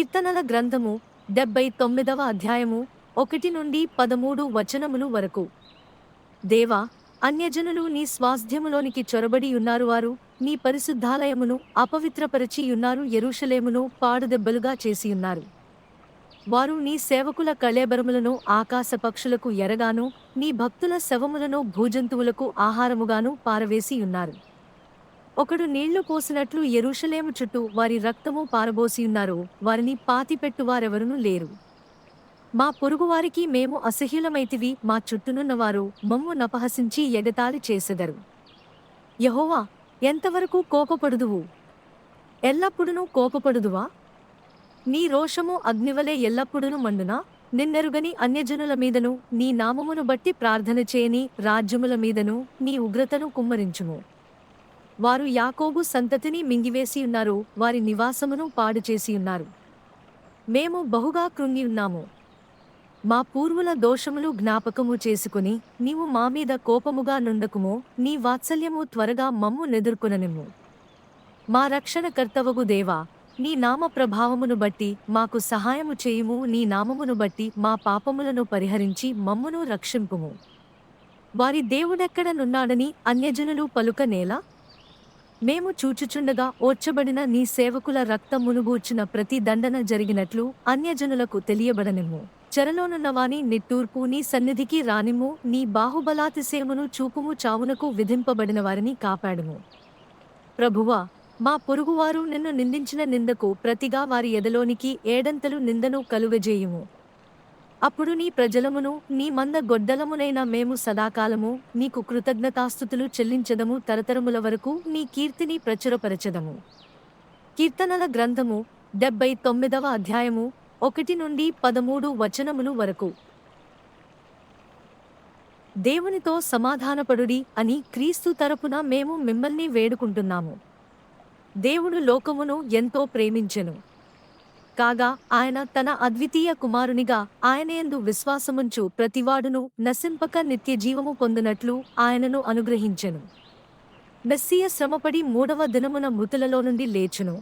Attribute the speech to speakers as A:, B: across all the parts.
A: కీర్తనల గ్రంథము 79వ అధ్యాయము 1-13 వచనములు వరకు. దేవా, అన్యజనులు నీ స్వాస్థ్యములోనికి చొరబడియున్నారు. వారు నీ పరిశుద్ధాలయమును అపవిత్రపరచియున్నారు. యెరూషలేమును పాడుదెబ్బలుగా చేసియున్నారు. వారు నీ సేవకుల కళేబరములను ఆకాశ పక్షులకు ఎరగాను, నీ భక్తుల శవములను భూజంతువులకు ఆహారముగాను పారవేసియున్నారు. ఒకడు నీళ్లు పోసినట్లు యెరూషలేము చుట్టూ వారి రక్తము పారబోసియున్నారు. వారిని పాతిపెట్టువారెవరునూ లేరు. మా పొరుగువారికి మేము అసహ్యులమైతివి. మా చుట్టూనున్నవారు మమ్ము నపహసించి ఎగతాళి చేసెదరు. యెహోవా, ఎంతవరకు కోపపడుదువు? ఎల్లప్పుడునూ కోపపడుదువా? నీ రోషము అగ్నివలె ఎల్లప్పుడును మండునా? నిన్నెరుగని అన్యజనుల మీదను, నీ నామమును బట్టి ప్రార్థన చేయని రాజ్యముల మీదను నీ ఉగ్రతను కుమ్మరించుము. వారు యాకోబు సంతతిని మింగివేసియున్నారు. వారి నివాసమును పాడుచేసియున్నారు. మేము బహుగా కృంగియున్నాము. మా పూర్వుల దోషములు జ్ఞాపకము చేసుకుని నీవు మామీద కోపముగా నుండకుమో. నీ వాత్సల్యము త్వరగా మమ్ము నెదుర్కొననిమ్ము. మా రక్షణకర్తవగు దేవా, నీ నామ ప్రభావమును బట్టి మాకు సహాయము చేయుము. నీ నామమును బట్టి మా పాపములను పరిహరించి మమ్మును రక్షింపుము. వారి దేవుడెక్కడ నున్నాడని అన్యజనులు పలుకనేలా? మేము చూచుచుండగా ఓర్చబడిన నీ సేవకుల రక్తమును గూర్చిన ప్రతి దండన జరిగినట్లు అన్యజనులకు తెలియబడనిమ్ము. చెరలోనున్నవాని నిట్టూర్పు నీ సన్నిధికి రానిమ్ము. నీ బాహుబలాతిశయమును చూపుము. చావునకు విధింపబడిన వారిని కాపాడుము. ప్రభువా, మా పొరుగువారు నిన్ను నిందించిన నిందకు ప్రతిగా వారి ఎదలోనికి ఏడంతలు నిందను కలుగజేయుము. అప్పుడు నీ ప్రజలమును నీ మంద గొడ్డలమునైన మేము సదాకాలము నీకు కృతజ్ఞతాస్తుతులు చెల్లించదము. తరతరముల వరకు నీ కీర్తిని ప్రచురపరచదము. కీర్తనల గ్రంథము 79వ అధ్యాయము 1-13 వచనములు వరకు. దేవునితో సమాధానపడుడి అని క్రీస్తు తరపున మేము మిమ్మల్ని వేడుకుంటున్నాము. దేవుడు లోకమును ఎంతో ప్రేమించెను. కాగా ఆయన తన అద్వితీయ కుమారునిగా ఆయనయందు విశ్వాసముంచు ప్రతివాడును నశింపక నిత్యజీవము పొందునట్లు ఆయనను అనుగ్రహించెను. మెస్సియ శ్రమపడి 3వ దినమున మృతులలో నుండి లేచును.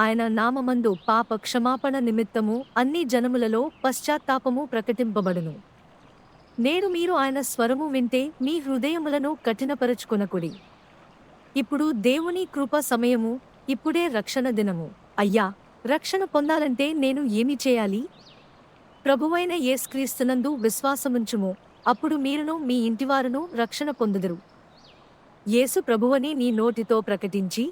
A: ఆయన నామమందు పాప క్షమాపణ నిమిత్తము అన్ని జనములలో పశ్చాత్తాపము ప్రకటింపబడును. నేడు మీరు ఆయన స్వరము వింటే మీ హృదయములను కఠినపరచుకొనకుడి. ఇప్పుడు దేవుని కృప సమయము, ఇప్పుడే రక్షణ దినము. అయ్యా, రక్షణ పొందాలంటే నేను ఏమి చేయాలి? ప్రభువైన యేసుక్రీస్తునందు విశ్వాసముంచుము. అప్పుడు మీరును మీ ఇంటివారును రక్షణ పొందుదురు. యేసు ప్రభువని నీ నోటితో ప్రకటించి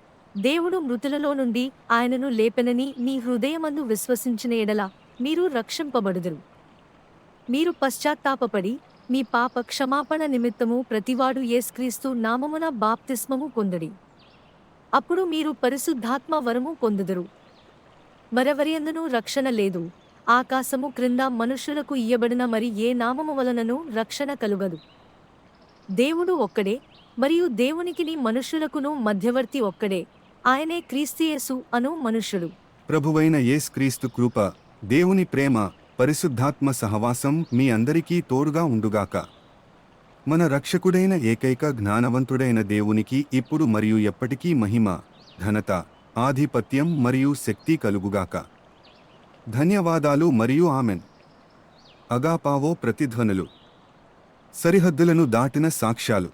A: దేవుడు మృతులలో నుండి ఆయనను లేపెనని నీ హృదయమందు విశ్వసించిన ఎడల మీరు రక్షింపబడుదురు. మీరు పశ్చాత్తాపపడి మీ పాప క్షమాపణ నిమిత్తము ప్రతివాడు యేసుక్రీస్తు నామమున బాప్తిస్మము పొందుడి. అప్పుడు మీరు పరిశుద్ధాత్మ వరము పొందుదురు. మరెవరియందునూ రక్షణ లేదు. ఆకాశము క్రింద మనుష్యులకు ఇయ్యబడిన మరి ఏ నామము వలనను రక్షణ కలుగదు. దేవుడు ఒక్కడే, మరియు దేవునికిని మనుష్యులకును మధ్యవర్తి ఒక్కడే, ఆయనే క్రీస్తుయేసు అను మనుష్యుడు.
B: ప్రభువైన యేసుక్రీస్తు కృప, దేవుని ప్రేమ, పరిశుద్ధాత్మ సహవాసం మీ అందరికీ తోడుగా ఉండుగాక. మన రక్షకుడైన ఏకైక జ్ఞానవంతుడైన దేవునికి ఇప్పుడు మరియు ఎప్పటికీ మహిమ, ఘనత, ఆధిపత్యం మరియు శక్తి కలుగుగాక. ధన్యవాదాలు మరియు ఆమెన్. అగాపావో ప్రతిధ్వనులు. సరిహద్దులను దాటిన సాక్ష్యాలు.